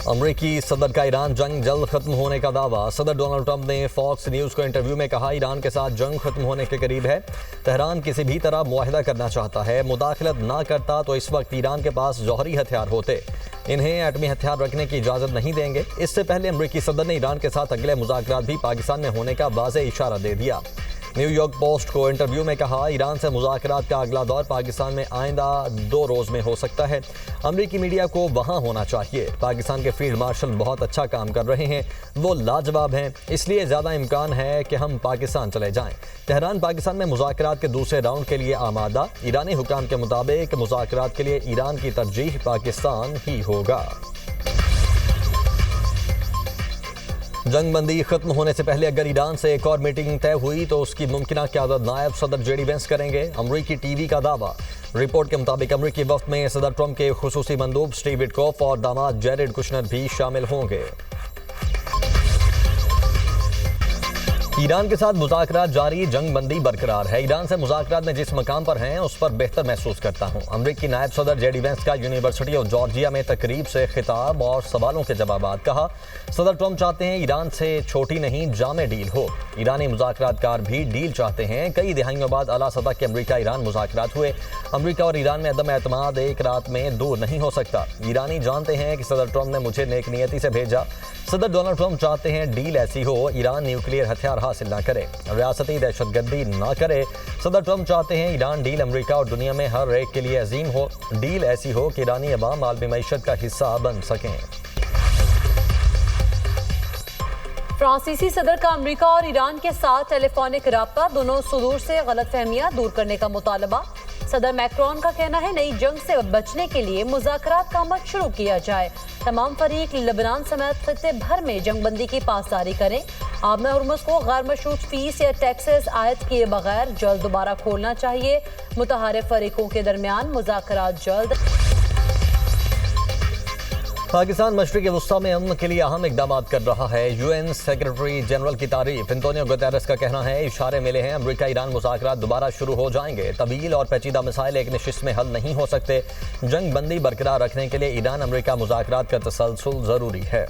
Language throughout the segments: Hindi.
अमरीकी सदर का ईरान जंग जल्द खत्म होने का दावा। सदर डोनाल्ड ट्रंप ने फॉक्स न्यूज को इंटरव्यू में कहा, ईरान के साथ जंग खत्म होने के करीब है। तेहरान किसी भी तरह मुआहिदा करना चाहता है। मुदाखलत ना करता तो इस वक्त ईरान के पास जौहरी हथियार होते। इन्हें एटमी हथियार रखने की इजाज़त नहीं देंगे। इससे पहले अमरीकी सदर ने ईरान के साथ अगले मुज़ाकरात भी पाकिस्तान में होने का वाज़ेह इशारा दे दिया। न्यूयॉर्क पोस्ट को इंटरव्यू में कहा, ईरान से मुज़ाकरात का अगला दौर पाकिस्तान में आइंदा 2 रोज़ में हो सकता है। अमरीकी मीडिया को वहाँ होना चाहिए। पाकिस्तान के फील्ड मार्शल बहुत अच्छा काम कर रहे हैं, वो लाजवाब हैं, इसलिए ज़्यादा इम्कान है कि हम पाकिस्तान चले जाएं। तेहरान पाकिस्तान में मुज़ाकरात के दूसरे राउंड के लिए आमादा। ईरानी हुकाम के मुताबिक मुज़ाकरात के लिए ईरान की तरजीह पाकिस्तान ही होगा। जंग बंदी खत्म होने से पहले अगर ईरान से एक और मीटिंग तय हुई तो उसकी मुमकिना क़यादत नायब सदर जेडी वेंस करेंगे। अमरीकी टीवी का दावा। रिपोर्ट के मुताबिक अमरीकी वफ्द में सदर ट्रंप के खुसूसी मंदूब स्टीव विटकॉफ और दामाद जेरेड कुशनर भी शामिल होंगे। ईरान के साथ मुज़ाकरात जारी, जंग बंदी बरकरार है। ईरान से मुज़ाकरात में जिस मकाम पर हैं उस पर बेहतर महसूस करता हूँ। अमरीकी नायब सदर जेडी वेंस का यूनिवर्सिटी ऑफ जॉर्जिया में तकरीब से खिताब और सवालों के जवाबात। कहा, सदर ट्रंप चाहते हैं ईरान से छोटी नहीं जामे डील हो। ईरानी मुज़ाकरातकार भी डील चाहते हैं। कई दिहाइयों बाद आला सतह के अमरीका ईरान मुज़ाकरात हुए। अमरीका और ईरान में अदम एतमाद एक रात में दूर नहीं हो सकता। ईरानी जानते हैं कि सदर ट्रंप ने मुझे नेक नियति से भेजा। सदर डोनाल्ड ट्रंप चाहते हैं डील ऐसी हो, ईरान न्यूक्लियर हथियार हासिल ना करे, रियासती दहशतगर्दी ना करे। सदर ट्रंप चाहते हैं ईरान डील अमरीका और दुनिया में हर एक के लिए अजीम हो। डील ऐसी हो कि ईरानी अवाम आलमी मईशत का हिस्सा बन सकें। फ्रांसीसी सदर का अमेरिका और ईरान के साथ टेलीफोनिक राब्ता, दोनों सुदूर से गलतफहमियां दूर करने का मुतालबा। सदर मैक्रोन का कहना है, नई जंग से बचने के लिए मुज़ाकरात का अमल शुरू किया जाए। तमाम फरीक लेबनान समेत खित्ते भर में जंगबंदी की पासदारी करें। आबना हुर्मुज़ को गैर मशरूत फीस या टैक्सेस आयद किए बगैर जल्द दोबारा खोलना चाहिए। मुतहारिफ फरीकों के दरमियान मुज़ाकरात जल्द। पाकिस्तान मशरिक़ वुस्ता में अमन के लिए अहम इक़दाम कर रहा है। यूएन सेक्रेटरी जनरल की तारीफ। एंटोनियो गुतेरेस का कहना है, इशारे मिले हैं अमरीका ईरान मुज़ाकरात दोबारा शुरू हो जाएंगे। तवील और पेचीदा मसाइल एक नशिस्त में हल नहीं हो सकते। जंग बंदी बरकरार रखने के लिए ईरान अमरीका मुज़ाकरात का तसलसल ज़रूरी है।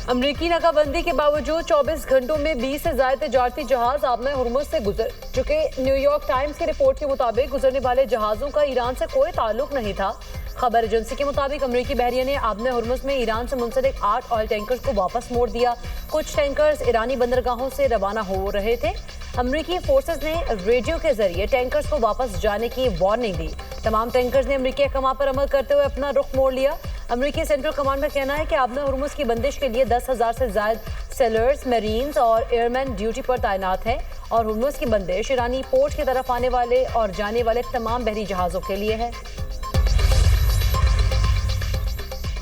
अमरीकी नाकाबंदी के बावजूद 24 घंटों में 20 से ज़ायद तजारती जहाज आबना हुर्मुज़ से गुजर चुके। न्यूयॉर्क टाइम्स की रिपोर्ट के मुताबिक गुजरने वाले जहाज़ों का ईरान से कोई ताल्लुक नहीं था। खबर एजेंसी के मुताबिक अमरीकी बहरिया ने आबना हुर्मुज़ में ईरान से मुंसलिक 8 ऑयल टैंकर्स को वापस मोड़ दिया। कुछ टैंकर्स ईरानी बंदरगाहों से रवाना हो रहे थे। अमरीकी फोर्सेस ने रेडियो के जरिए टैंकर्स को वापस जाने की वार्निंग दी। तमाम टैंकर्स ने अमरीकी अहकाम पर अमल करते हुए अपना रुख मोड़ लिया। अमरीकी सेंट्रल कमांड का कहना है कि आबना हुर्मुज़ की बंदिश के लिए 10,000 से ज़ायद सेलर्स, मरीन्स और एयरमैन ड्यूटी पर तैनात हैं और हुर्मुज़ की बंदिश ईरानी पोर्ट की तरफ आने वाले और जाने वाले तमाम बहरी जहाज़ों के लिए है।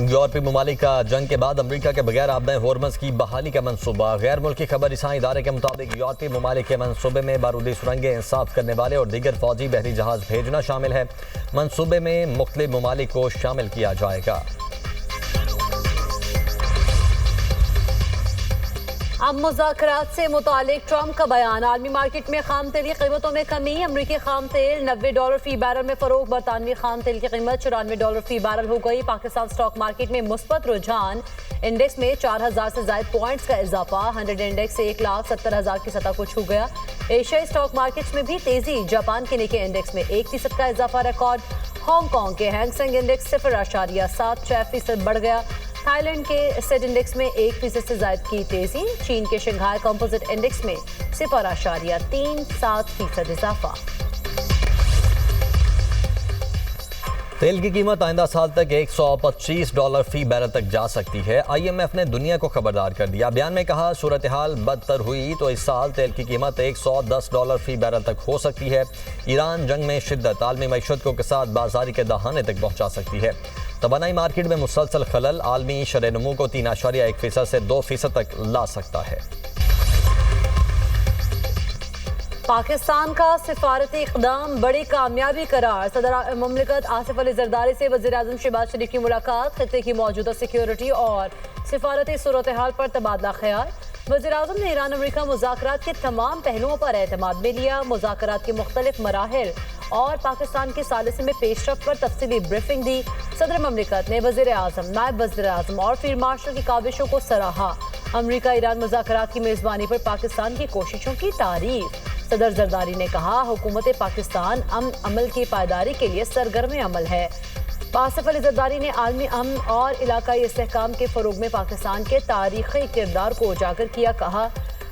यूरोपीय ममालिक का जंग के बाद अमरीका के बगैर आबना हुर्मुज़ की बहाली का मंसूबा। गैर मुल्की खबर रिसां इदारे के मुताबिक यूरोपीय ममालिक के मंसूबे में बारूदी सुरंगें इंसाफ करने वाले और दीगर फौजी बहरी जहाज भेजना शामिल है। मंसूबे में मुख्तलिफ ममालिक को शामिल किया जाएगा। अब मुज़ाकरात से मुतालिक ट्रंप का बयान। आलमी मार्केट में खाम तेल की कीमतों में कमी। अमरीकी खाम तेल $90 फी बैरल में फरोख। बरतानवी खाम तेल की कीमत $94 फी बैरल हो गई। पाकिस्तान स्टॉक मार्केट में मुस्बत रुझान। इंडेक्स में 4,000 से ज़ायद पॉइंट्स का इजाफा। 100 इंडेक्स 1,70,000 की सतह को छू गया। एशियाई स्टॉक मार्केट्स में भी तेजी। जापान के निके इंडेक्स में 1% का इजाफा रिकॉर्ड। हांगकांग के हैंगसेंग इंडेक्स 0.76% बढ़ गया। थाईलैंड के सेट इंडेक्स में 1% से ज़ायद की तेजी। चीन के शंघाई कंपोजिट इंडेक्स में 0.37% इजाफा। तेल की कीमत आइंदा साल तक $125 फी बैरल तक जा सकती है। IMF ने दुनिया को खबरदार कर दिया। बयान में कहा, सूरत हाल बदतर हुई तो इस साल तेल की कीमत $110 फी बैरल तक हो सकती है। ईरान जंग में शिद्दत आलमी मईशत को के साथ बाजारी के दहाने तक पहुंचा सकती है। तवानाई मार्केट में मुसलसल खलल आलमी शरह नमू को 3.1% से 2% तक ला सकता है। पाकिस्तान का सिफारती इक़दाम बड़ी कामयाबी करार। सदर मुमलिकत आसिफ अली जरदारी से वज़ीर आज़म शहबाज शरीफ की मुलाकात। खित्ते की मौजूदा सिक्योरिटी और सिफारती सूरत हाल पर तबादला ख्याल। वज़ीर आज़म ने ईरान अमरीका मुज़ाकरात के तमाम पहलुओं पर एतमाद में लिया। मुज़ाकरात के मुख्तलिफ मराहिल और पाकिस्तान की सालिसी में पेशरफ पर तफसीली ब्रीफिंग दी। सदर ममलिकत ने वज़ीर आज़म, नायब वज़ीर आज़म और फील्ड मार्शल की काविशों को सराहा। अमरीका ईरान मुज़ाकरात की मेज़बानी पर पाकिस्तान की कोशिशों की तारीफ। सदर जरदारी ने कहा, हुकूमत पाकिस्तान अमल की पायदारी के लिए सरगर्म अमल है। आसिफ अली जरदारी ने आलमी अमन और इलाकाई इस्तेहकाम के फ़रोग में पाकिस्तान के तारीख़ी किरदार को उजागर किया। कहा,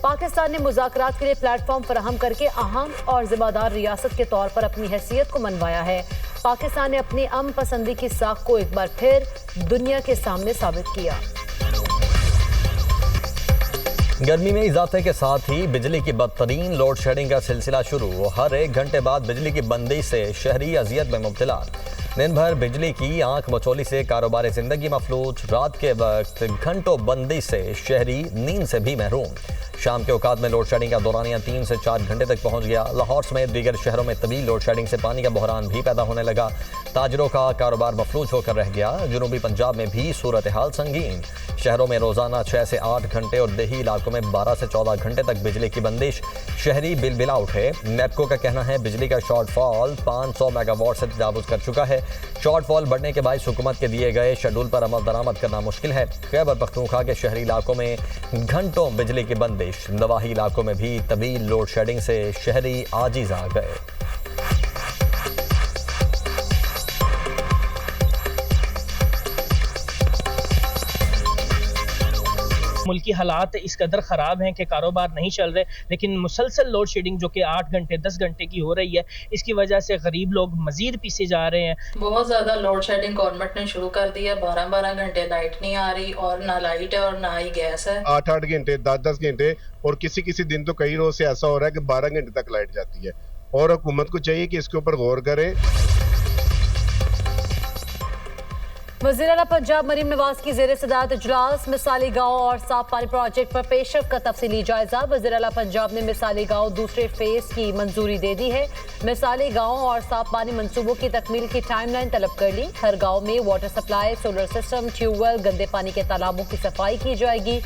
पाकिस्तान ने मुज़ाकरात के लिए प्लेटफॉर्म फराहम करके अहम और ज़िम्मेदार रियासत के तौर पर अपनी हैसियत को मनवाया है। पाकिस्तान ने अपनी अमन पसंदी की साख को एक बार फिर दुनिया के सामने साबित किया। गर्मी में इजाफे के साथ ही बिजली की बदतरीन लोड शेडिंग का सिलसिला शुरू। हर 1 घंटे बाद बिजली की बंदी से शहरी अजियत में मुब्तला। दिन भर बिजली की आंख मचोली से कारोबार जिंदगी मफलूज। रात के वक्त घंटों बंदी से शहरी नींद से भी महरूम। शाम के औकात में लोड शेडिंग का दौरानिया 3 से 4 घंटे तक पहुंच गया। लाहौर समेत दीगर शहरों में तवील लोड शेडिंग से पानी का बहरान भी पैदा होने लगा। ताजरों का कारोबार मफलूज होकर रह गया। जनूबी पंजाब में भी सूरत हाल संगीन। शहरों में रोजाना 6 से 8 घंटे और देही इलाकों में 12 से 14 घंटे तक बिजली की बंदिश। शहरी बिलबिला उठे। मैपको का कहना है बिजली का शॉर्टफॉल 500 मेगावाट से तजावुज कर चुका है। शॉर्टफॉल बढ़ने के बाद हुकूमत के दिए गए शेड्यूल पर अमल दरामद करना मुश्किल है। खैबर पख्तूनख्वा के शहरी इलाकों में घंटों बिजली की बंदिश। नवाही इलाकों में भी तवील लोड शेडिंग से शहरी आजिज आ गए। मुल्की हालात इस कदर ख़राब हैं कि कारोबार नहीं चल रहे, लेकिन मुसलसल लोड शेडिंग जो कि 8 घंटे 10 घंटे की हो रही है, इसकी वजह से गरीब लोग मज़ीद पीछे जा रहे हैं। बहुत ज़्यादा लोड शेडिंग गवर्नमेंट ने शुरू कर दी है। 12-12 घंटे लाइट नहीं आ रही और ना लाइट है और ना ही गैस है। 8-8 घंटे 10-10 घंटे और किसी किसी दिन तो कई रोज से ऐसा हो रहा है कि 12 घंटे तक लाइट जाती है और हुकूमत को चाहिए कि इसके ऊपर गौर करे। वज़ीर आला पंजाब मरीम नवाज की ज़ेर सदारत इजलास। मिसाली गाँव और साफ पानी प्रोजेक्ट पर पेशरफ का तफसीली जायजा। वज़ीर आला पंजाब ने मिसाली गाँव दूसरे फेज की मंजूरी दे दी है। मिसाली गाँव और साफ पानी मंसूबों की तकमील की टाइमलाइन तलब कर ली। हर गाँव में water supply, solar system, tubewell, गंदे पानी के तालाबों की सफाई की जाएगी।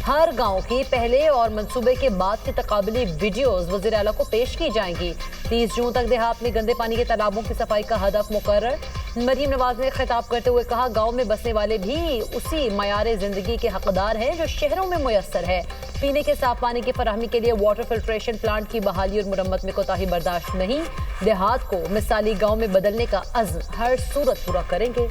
हर गांव की पहले और मंसूबे के बाद की तकाबली वीडियोस वज़ीर आला को पेश की जाएंगी। 30 जून तक देहात में गंदे पानी के तालाबों की सफाई का हदफ मुकर्रर। मरीम नवाज ने खिताब करते हुए कहा, गांव में बसने वाले भी उसी मयारे जिंदगी के हकदार हैं जो शहरों में मुयस्सर है। पीने के साफ पानी की फराहमी के लिए वाटर फिल्ट्रेशन प्लांट की बहाली और मुरम्मत में कोताही बर्दाश्त नहीं। देहात को मिसाली गाँव में बदलने का अज़्म हर सूरत पूरा करेंगे।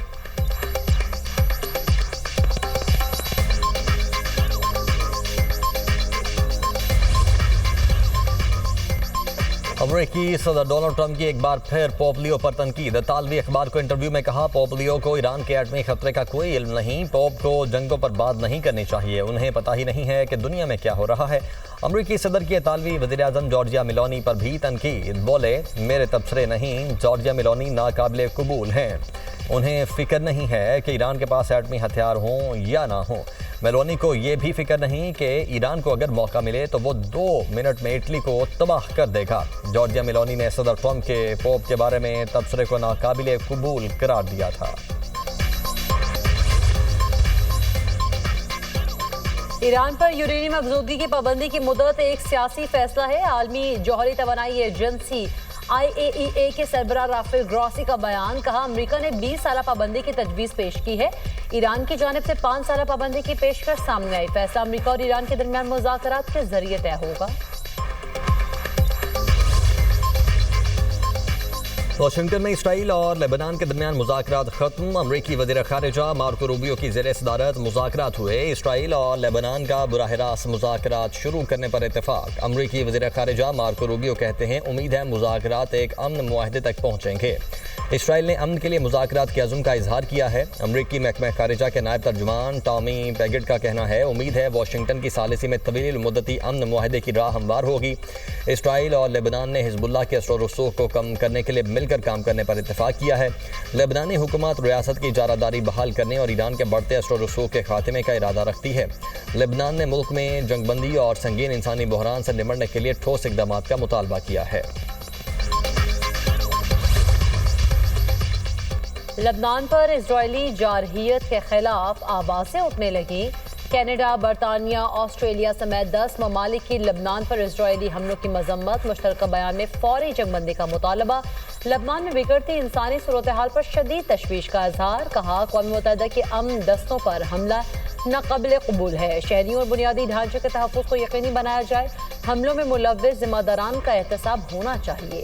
अमरीकी सदर डोनाल्ड ट्रंप की एक बार फिर पोपलियो पर तनकीद। तालवी अखबार को इंटरव्यू में कहा, पोपलियो को ईरान के एटमी खतरे का कोई इल्म नहीं। पोप को जंगों पर बात नहीं करनी चाहिए। उन्हें पता ही नहीं है कि दुनिया में क्या हो रहा है। अमरीकी सदर की इतालवी वज़ीर-ए-आज़म जॉर्जिया मेलोनी पर भी तनकीद। बोले, मेरे तबसरे नहीं, जॉर्जिया मेलोनी नाकाबिले कबूल हैं। उन्हें फिक्र नहीं है कि ईरान के पास एटमी हथियार हों या ना हों। मेलोनी को यह भी फिक्र नहीं कि ईरान को अगर मौका मिले तो वो 2 मिनट में इटली को तबाह कर देगा। जॉर्जिया मेलोनी ने सदर ट्रंप के पोप के बारे में तबसरे को नाकाबिले कबूल करार दिया था। ईरान पर यूरेनियम अफजूदगी की पाबंदी की मुद्दत एक सियासी फैसला है। आलमी जौहरी तवानाई एजेंसी IAEA के सरबराह राफेल ग्रॉसी का बयान। कहा, अमेरिका ने 20 साल पाबंदी की तजवीज़ पेश की है। ईरान की जानिब से 5 साल पाबंदी की पेशकश सामने आई। फैसला अमेरिका और ईरान के दरमियान मुज़ाकरात के जरिए तय होगा। वाशिंगटन में इसराइल और लेबनान के दरमियान मुज़ाकरात खत्म। अमरीकी वज़ीर ख़ारिजा मार्को रूबियो की ज़ेर सदारत मुज़ाकरात हुए। इसराइल और लेबनान का बराह रास्त मुज़ाकरात शुरू करने पर इत्तेफाक। अमरीकी वज़ीर ख़ारिजा मार्को रूबियो कहते हैं, उम्मीद है मुज़ाकरात एक अमन मुआहदे तक पहुँचेंगे। इसराइल ने अमन के लिए मुज़ाकरात के अज़्म का इजहार किया है। अमरीकी महकमा ख़ारिजा के नायब तर्जुमान टॉमी पैगेट का कहना है, उम्मीद है वाशिंगटन की सालिसी में तवील मुद्दती अमन मुआहदे की राह हमवार होगी। इसराइल और लेबनान ने हिज़्बुल्लाह के असर व रसूख को कम करने के लिए मिलकर काम करने पर इत्तेफाक किया है। लेबनानी हुकूमत रियासत की इजारादारी बहाल करने और ईरान के बढ़ते असर व रसूख के खात्मे का इरादा रखती है। लेबनान ने मुल्क में जंगबंदी और संगीन इंसानी बहरान से निमटने के लिए ठोस इक़दाम का मुतालबा किया है। लेबनान पर इजरायली जारहियत के खिलाफ आवाज़ें उठने लगी। कनाडा, बरतानिया, ऑस्ट्रेलिया समेत 10 ममालिक की लेबनान पर इजरायली हमलों की मजम्मत। मुश्तरका बयान में फौरी जंगबंदी का मुतालबा। लबनान में बिगड़ती इंसानी सूरत हाल पर शदीद तशवीश का इजहार, कहा अक़वाम मुत्तहिदा के अमन दस्तों पर हमला नाक़ाबिल क़बूल है। शहरियों और बुनियादी ढांचे के तहफ़्फ़ुज़ को यकीनी बनाया जाए। हमलों में मुलव्विस ज़िम्मेदारान का एहतसाब होना चाहिए।